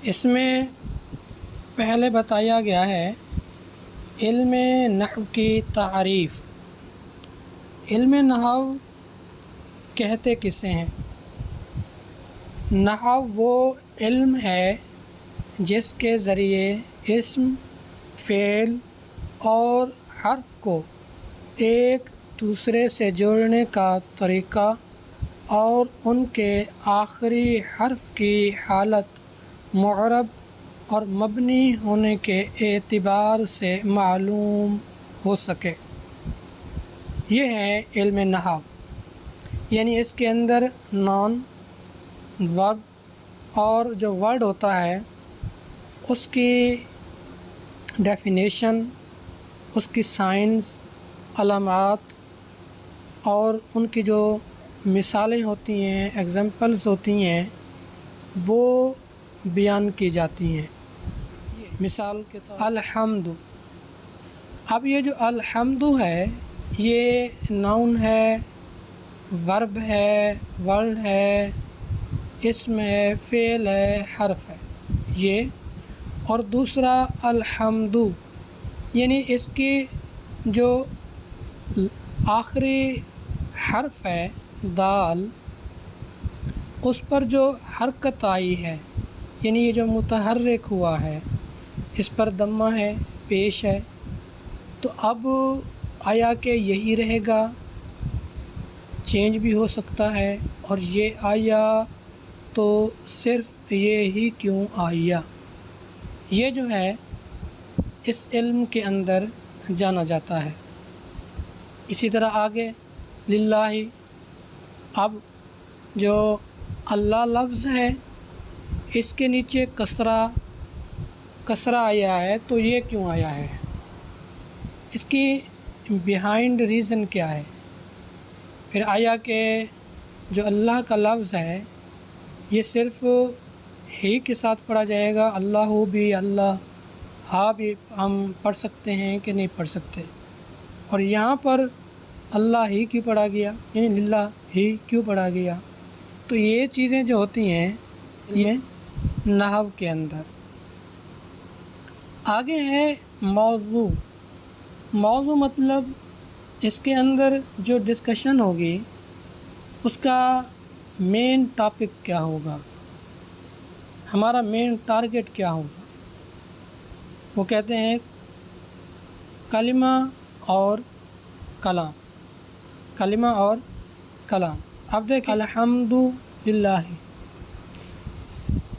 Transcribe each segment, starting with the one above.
اس میں پہلے بتایا گیا ہے علم نحو کی تعریف۔ علم نحو کہتے کسے ہیں؟ نحو وہ علم ہے جس کے ذریعے اسم، فعل اور حرف کو ایک دوسرے سے جوڑنے کا طریقہ اور ان کے آخری حرف کی حالت معرب اور مبنی ہونے کے اعتبار سے معلوم ہو سکے، یہ ہے علم نحو۔ یعنی اس کے اندر نون، ورب اور جو ورڈ ہوتا ہے اس کی ڈیفینیشن، اس کی سائنس، علامات اور ان کی جو مثالیں ہوتی ہیں، ایگزامپلز ہوتی ہیں، وہ بیان کی جاتی ہیں۔ مثال کے طور الحمد۔ اب یہ جو الحمد ہے یہ ناؤن ہے، ورب ہے، ورڈ ہے، اسم ہے، فعل ہے، حرف ہے یہ۔ اور دوسرا الحمد یعنی اس کی جو آخری حرف ہے دال، اس پر جو حرکت آئی ہے، یعنی یہ جو متحرک ہوا ہے، اس پر ضمہ ہے، پیش ہے، تو اب آیا کہ یہی رہے گا، چینج بھی ہو سکتا ہے، اور یہ آیا تو صرف یہ ہی کیوں آیا، یہ جو ہے اس علم کے اندر جانا جاتا ہے۔ اسی طرح آگے للہ، اب جو اللہ لفظ ہے اس کے نیچے کسرہ آیا ہے، تو یہ کیوں آیا ہے، اس کی بیہائنڈ ریزن کیا ہے؟ پھر آیا کہ جو اللہ کا لفظ ہے یہ صرف ہی کے ساتھ پڑھا جائے گا، اللہ بھی، اللہ ہاں بھی ہم پڑھ سکتے ہیں کہ نہیں پڑھ سکتے، اور یہاں پر اللہ ہی کیوں پڑھا گیا، یعنی للہ ہی کیوں پڑھا گیا؟ تو یہ چیزیں جو ہوتی ہیں یہ نحو کے اندر۔ آگے ہے موضوع۔ موضوع مطلب اس کے اندر جو ڈسکشن ہوگی اس کا مین ٹاپک کیا ہوگا، ہمارا مین ٹارگٹ کیا ہوگا۔ وہ کہتے ہیں کلمہ اور کلام، کلمہ اور کلام۔ اب دیکھیں الحمد للہ،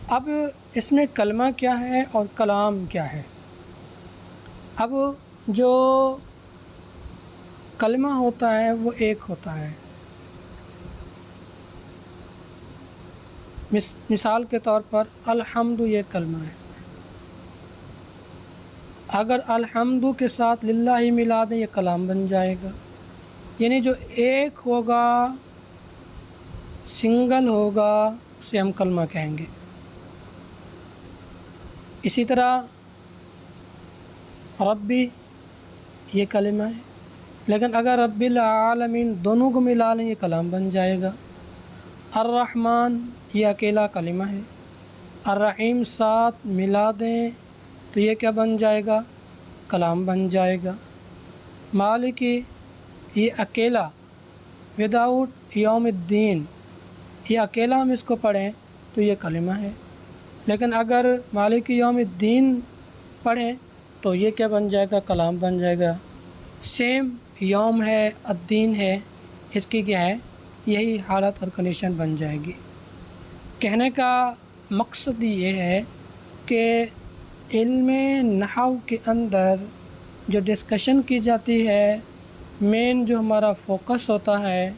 اب اس میں کلمہ کیا ہے اور کلام کیا ہے؟ اب جو کلمہ ہوتا ہے وہ ایک ہوتا ہے، مثال کے طور پر الحمد یہ کلمہ ہے، اگر الحمد کے ساتھ للہ ہی ملا دیں یہ کلام بن جائے گا، یعنی جو ایک ہوگا، سنگل ہوگا، اسے ہم کلمہ کہیں گے۔ اسی طرح ربی یہ کلمہ ہے، لیکن اگر رب العالمین دونوں کو ملا لیں یہ کلام بن جائے گا۔ الرحمن یہ اکیلا کلمہ ہے، الرحیم ساتھ ملا دیں تو یہ کیا بن جائے گا؟ کلام بن جائے گا۔ مالکی یہ اکیلا، وداؤٹ یوم الدین، یہ اکیلا ہم اس کو پڑھیں تو یہ کلمہ ہے، لیکن اگر مالک یوم الدین پڑھیں تو یہ کیا بن جائے گا؟ کلام بن جائے گا۔ سیم یوم ہے، الدین ہے، اس کی کیا ہے؟ یہی حالت اور کنڈیشن بن جائے گی۔ کہنے کا مقصد یہ ہے کہ علم نحو کے اندر جو ڈسکشن کی جاتی ہے، مین جو ہمارا فوکس ہوتا ہے،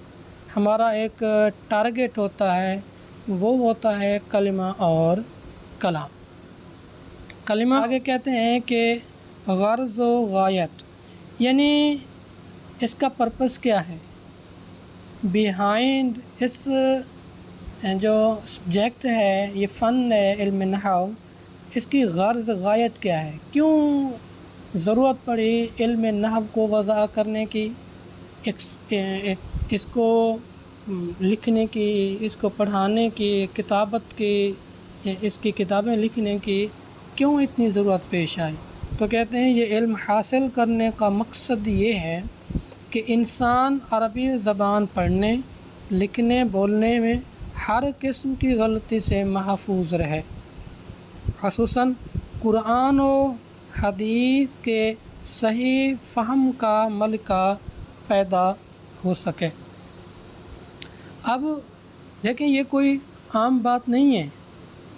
ہمارا ایک ٹارگٹ ہوتا ہے، وہ ہوتا ہے کلمہ اور کلام۔ کلمہ آگے کہتے ہیں کہ غرض و غایت، یعنی اس کا پرپس کیا ہے، بیہائنڈ اس جو سبجیکٹ ہے، یہ فن ہے علم نحو، اس کی غرض غایت کیا ہے، کیوں ضرورت پڑی علم نحو کو وضع کرنے کی، اس کو لکھنے کی، اس کو پڑھانے کی، کتابت کی، اس کی کتابیں لکھنے کی کیوں اتنی ضرورت پیش آئی؟ تو کہتے ہیں یہ علم حاصل کرنے کا مقصد یہ ہے کہ انسان عربی زبان پڑھنے، لکھنے، بولنے میں ہر قسم کی غلطی سے محفوظ رہے، خصوصاً قرآن و حدیث کے صحیح فہم کا ملکہ پیدا ہو سکے۔ اب دیکھیں یہ کوئی عام بات نہیں ہے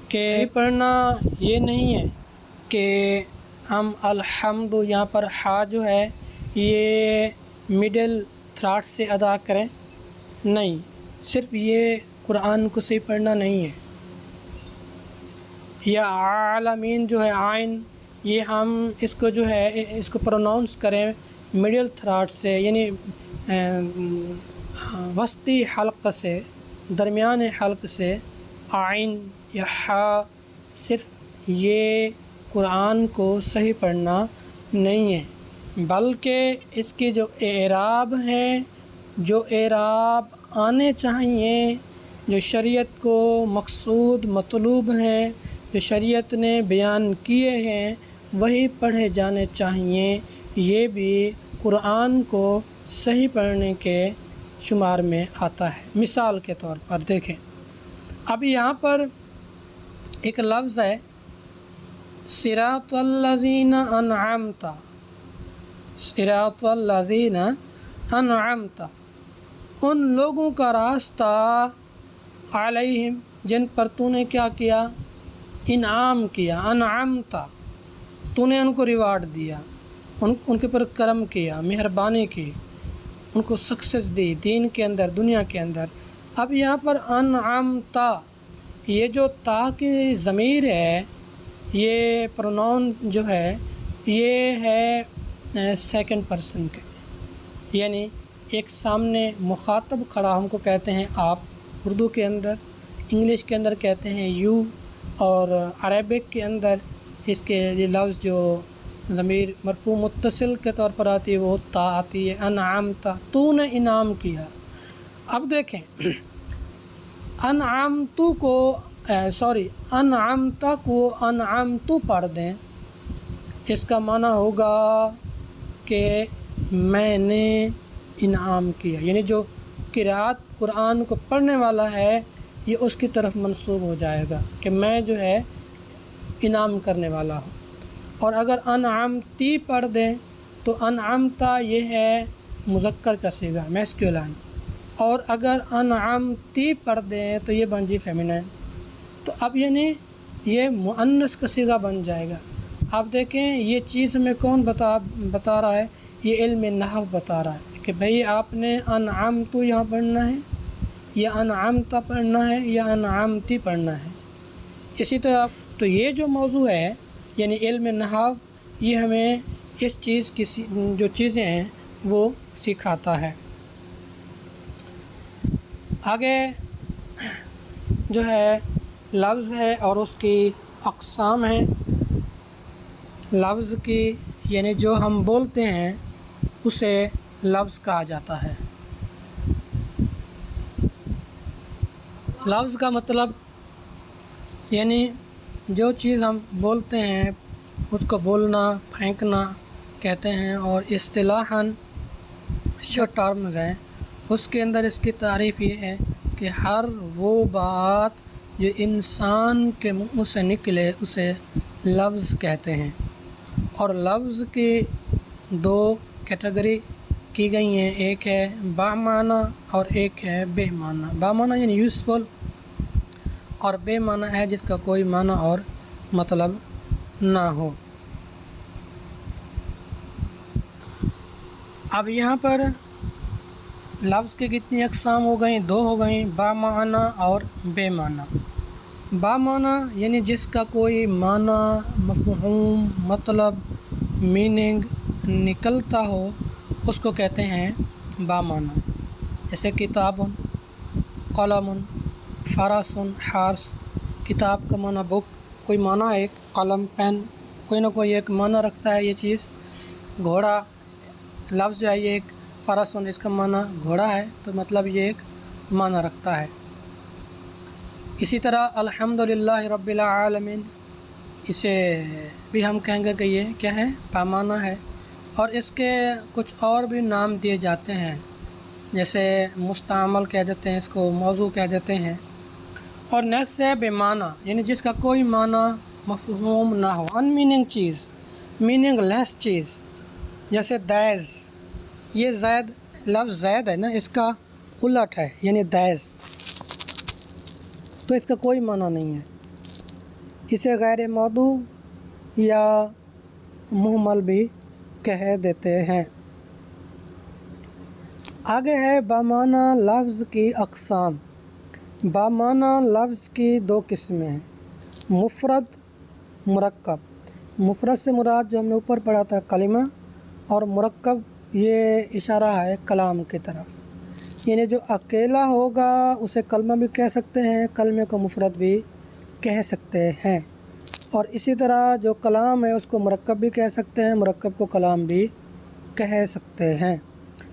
کہ پڑھنا یہ نہیں ہے کہ ہم الحمد یہاں پر ہا جو ہے یہ مڈل تھراٹ سے ادا کریں، نہیں، صرف یہ قرآن کو صحیح پڑھنا نہیں ہے۔ یا عالمین جو ہے عین، یہ ہم اس کو جو ہے اس کو پروناؤنس کریں مڈل تھراٹ سے، یعنی وسطی حلق سے، درمیان حلق سے، عین یا ہا، صرف یہ قرآن کو صحیح پڑھنا نہیں ہے، بلکہ اس کی جو اعراب ہیں، جو اعراب آنے چاہیے، جو شریعت کو مقصود مطلوب ہیں، جو شریعت نے بیان کیے ہیں، وہی پڑھے جانے چاہیے۔ یہ بھی قرآن کو صحیح پڑھنے کے شمار میں آتا ہے۔ مثال کے طور پر دیکھیں، اب یہاں پر ایک لفظ ہے صراط الذین انعمت، صراط الذین انعمت، ان لوگوں کا راستہ، علیہم جن پر تو نے کیا کیا، انعام کیا، انعمت، تو نے ان کو ریوارڈ دیا، ان کے پر کرم کیا، مہربانی کی، ان کو سکسیس دی دین کے اندر، دنیا کے اندر۔ اب یہاں پر انعمت، یہ جو تا کی ضمیر ہے، یہ پروناؤن جو ہے یہ ہے سیکنڈ پرسن کے، یعنی ایک سامنے مخاطب کھڑا، ہم کو کہتے ہیں آپ، اردو کے اندر، انگلش کے اندر کہتے ہیں یو، اور عربک کے اندر اس کے یہ لفظ جو ضمیر مرفوع متصل کے طور پر آتی ہے وہ تا آتی ہے، انعمت، تو نے انعام کیا۔ اب دیکھیں انعمت کو انعمت کو انعمت پڑھ دیں، اس کا معنی ہوگا کہ میں نے انعام کیا، یعنی جو قرأت قرآن کو پڑھنے والا ہے یہ اس کی طرف منسوب ہو جائے گا کہ میں جو ہے انعام کرنے والا ہوں۔ اور اگر انعمتی پڑھ دیں تو انعمتا یہ ہے مذکر کا صیغہ، میسکیولائن، اور اگر انعمتی پڑھ دیں تو یہ بن جی فیمینائن، تو اب یعنی یہ مؤنث کا صیغہ بن جائے گا۔ آپ دیکھیں یہ چیز ہمیں کون بتا رہا ہے، یہ علم نحو بتا رہا ہے کہ بھئی آپ نے انعمت یہاں پڑھنا ہے یا انعمتا پڑھنا ہے یا انعمتی پڑھنا ہے۔ اسی طرح تو یہ جو موضوع ہے یعنی علم نحو، یہ ہمیں اس چیز کی جو چیزیں ہیں وہ سکھاتا ہے۔ آگے جو ہے لفظ ہے اور اس کی اقسام ہیں۔ لفظ کی یعنی جو ہم بولتے ہیں اسے لفظ کہا جاتا ہے۔ لفظ کا مطلب یعنی جو چیز ہم بولتے ہیں اس کو بولنا، پھینکنا کہتے ہیں، اور اصطلاحاً جو ٹرمز ہیں اس کے اندر اس کی تعریف یہ ہے کہ ہر وہ بات جو انسان کے منہ سے نکلے اسے لفظ کہتے ہیں۔ اور لفظ کی دو کیٹیگری کی گئی ہیں، ایک ہے بامعنی اور ایک ہے بے معنی۔ بامعنی یعنی یوزفل، اور بے معنی ہے جس کا کوئی معنی اور مطلب نہ ہو۔ اب یہاں پر لفظ کی کتنی اقسام ہو گئیں؟ دو ہو گئیں، بامعنی اور بے معنی۔ بامعنی یعنی جس کا کوئی معنی، مفہوم، مطلب، میننگ نکلتا ہو اس کو کہتے ہیں بامعنی، جیسے کتاب، قلم، فرس، حارس۔ کتاب کا معنی بک، کوئی معنی ایک، قلم، پین، کوئی نہ کوئی ایک معنی رکھتا ہے یہ چیز۔ گھوڑا لفظ جو ہے یہ ایک، فرس اس کا معنی گھوڑا ہے تو مطلب یہ ایک معنی رکھتا ہے۔ اسی طرح الحمدللہ رب العالمین، اسے بھی ہم کہیں گے کہ یہ کیا ہے؟ پامانہ ہے، اور اس کے کچھ اور بھی نام دیے جاتے ہیں، جیسے مستعمل کہہ دیتے ہیں، اس کو موضوع کہہ دیتے ہیں۔ اور نیکسٹ ہے بے معنی، یعنی جس کا کوئی معنی مفہوم نہ ہو، ان میننگ چیز، میننگ لیس چیز، جیسے دیز، یہ زید، لفظ زید ہے نا، اس کا الٹ ہے یعنی دیز، تو اس کا کوئی معنی نہیں ہے، اسے غیر موضوع یا مہمل بھی کہہ دیتے ہیں۔ آگے ہے بامعنی لفظ کی اقسام۔ بامعنی لفظ کی دو قسمیں ہیں، مفرد، مرکب۔ مفرد سے مراد جو ہم نے اوپر پڑھا تھا کلمہ، اور مرکب یہ اشارہ ہے کلام کی طرف، یعنی جو اکیلا ہوگا اسے کلمہ بھی کہہ سکتے ہیں، کلمے کو مفرد بھی کہہ سکتے ہیں، اور اسی طرح جو کلام ہے اس کو مرکب بھی کہہ سکتے ہیں، مرکب کو کلام بھی کہہ سکتے ہیں۔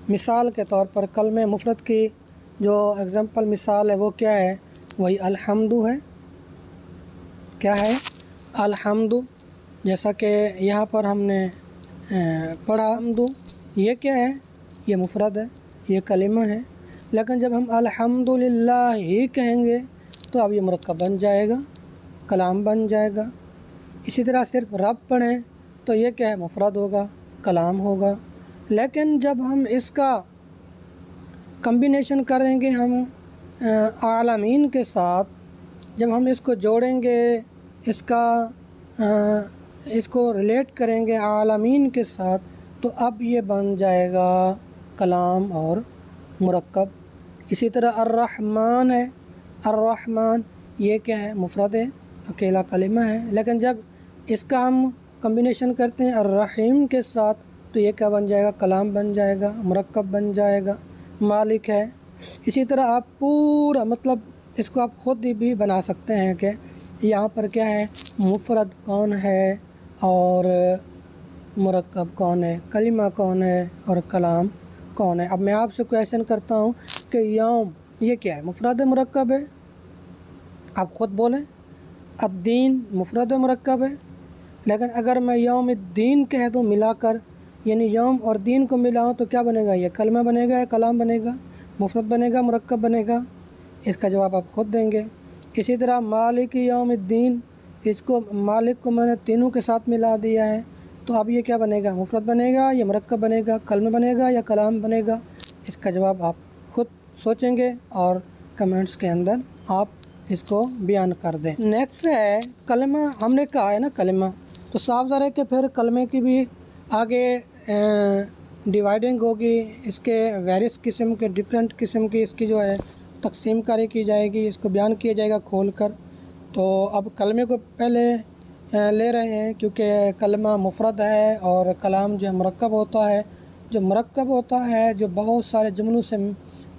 مثال کے طور پر کلمہ مفرد کی جو اگزامپل مثال ہے وہ کیا ہے؟ وہی الحمد ہے۔ کیا ہے؟ الحمد، جیسا کہ یہاں پر ہم نے پڑھا، حمد یہ کیا ہے؟ یہ مفرد ہے، یہ کلمہ ہے، لیکن جب ہم الحمدللہ ہی کہیں گے تو اب یہ مرکب بن جائے گا، کلام بن جائے گا۔ اسی طرح صرف رب پڑھیں تو یہ کیا ہے؟ مفرد ہوگا، کلام ہوگا، لیکن جب ہم اس کا کمبینیشن کریں گے ہم عالمین کے ساتھ، جب ہم اس کو جوڑیں گے، اس کو ریلیٹ کریں گے عالمین کے ساتھ، تو اب یہ بن جائے گا کلام اور مرکب۔ اسی طرح الرحمن ہے، الرحمن یہ کیا ہے؟ مفرد ہے، اکیلا کلمہ ہے، لیکن جب اس کا ہم کمبینیشن کرتے ہیں الرحیم کے ساتھ تو یہ کیا بن جائے گا؟ کلام بن جائے گا، مرکب بن جائے گا۔ مالک ہے، اسی طرح آپ پورا مطلب اس کو آپ خود بھی بنا سکتے ہیں کہ یہاں پر کیا ہے؟ مفرد کون ہے اور مرکب کون ہے، کلمہ کون ہے اور کلام کون ہے۔ اب میں آپ سے کویشچن کرتا ہوں کہ یوم یہ کیا ہے؟ مفرد مرکب ہے؟ آپ خود بولیں۔ الدین مفرد مرکب ہے، لیکن اگر میں یوم الدین کہہ دوں ملا کر، یعنی یوم اور دین کو ملاؤں تو کیا بنے گا؟ یہ کلمہ بنے گا یا کلام بنے گا؟ مفرد بنے گا، مرکب بنے گا؟ اس کا جواب آپ خود دیں گے۔ اسی طرح مالک یوم الدین، اس کو مالک کو میں نے تینوں کے ساتھ ملا دیا ہے، تو اب یہ کیا بنے گا؟ مفرد بنے گا یا مرکب بنے گا؟ کلمہ بنے گا یا کلام بنے گا؟ اس کا جواب آپ خود سوچیں گے اور کمنٹس کے اندر آپ اس کو بیان کر دیں۔ نیکسٹ ہے کلمہ، ہم نے کہا ہے نا کلمہ، تو صاف ظاہر ہے کہ پھر کلمے کی بھی آگے ڈیوائڈنگ ہوگی، اس کے ویریس قسم کے، ڈفرینٹ قسم کی اس کی جو ہے تقسیم کاری کی جائے گی، اس کو بیان کیا جائے گا کھول کر۔ تو اب کلمے کو پہلے لے رہے ہیں کیونکہ کلمہ مفرد ہے اور کلام جو مرکب ہوتا ہے، جو مرکب ہوتا ہے جو بہت سارے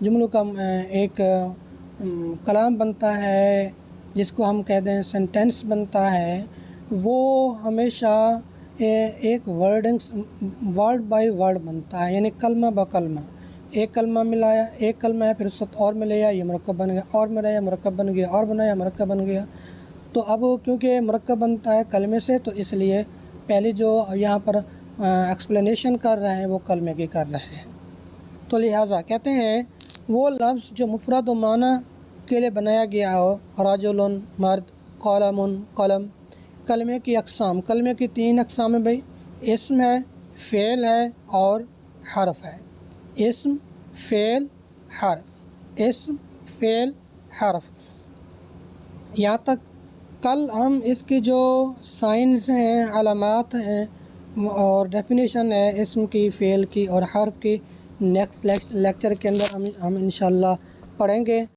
جملوں کا ایک کلام بنتا ہے، جس کو ہم کہتے ہیں سینٹینس بنتا ہے، وہ ہمیشہ ایک ورڈ بائی ورڈ بنتا ہے، یعنی کلمہ با کلمہ۔ ایک کلمہ ملایا، ایک کلمہ ہے، پھر اس وقت اور ملایا، یہ مرکب بن گیا، اور ملایا مرکب بن گیا، اور بنایا مرکب بن گیا۔ تو اب کیونکہ مرکب بنتا ہے کلمے سے، تو اس لیے پہلی جو یہاں پر ایکسپلینیشن کر رہے ہیں وہ کلمے کی کر رہے ہیں۔ تو لہٰذا کہتے ہیں وہ لفظ جو مفرد و معنی کے لیے بنایا گیا ہو، رجل مرد، قلم قلم۔ کلمے کی اقسام، کلمے کی تین اقسام ہیں بھائی، اسم ہے، فعل ہے اور حرف ہے۔ اسم، فعل، حرف، اسم، فعل، حرف۔ یہاں تک کل ہم اس کی جو سائنس ہیں، علامات ہیں اور ڈیفینیشن ہے اسم کی، فعل کی اور حرف کی، نیکسٹ لیکچر کے اندر ہم انشاءاللہ پڑھیں گے۔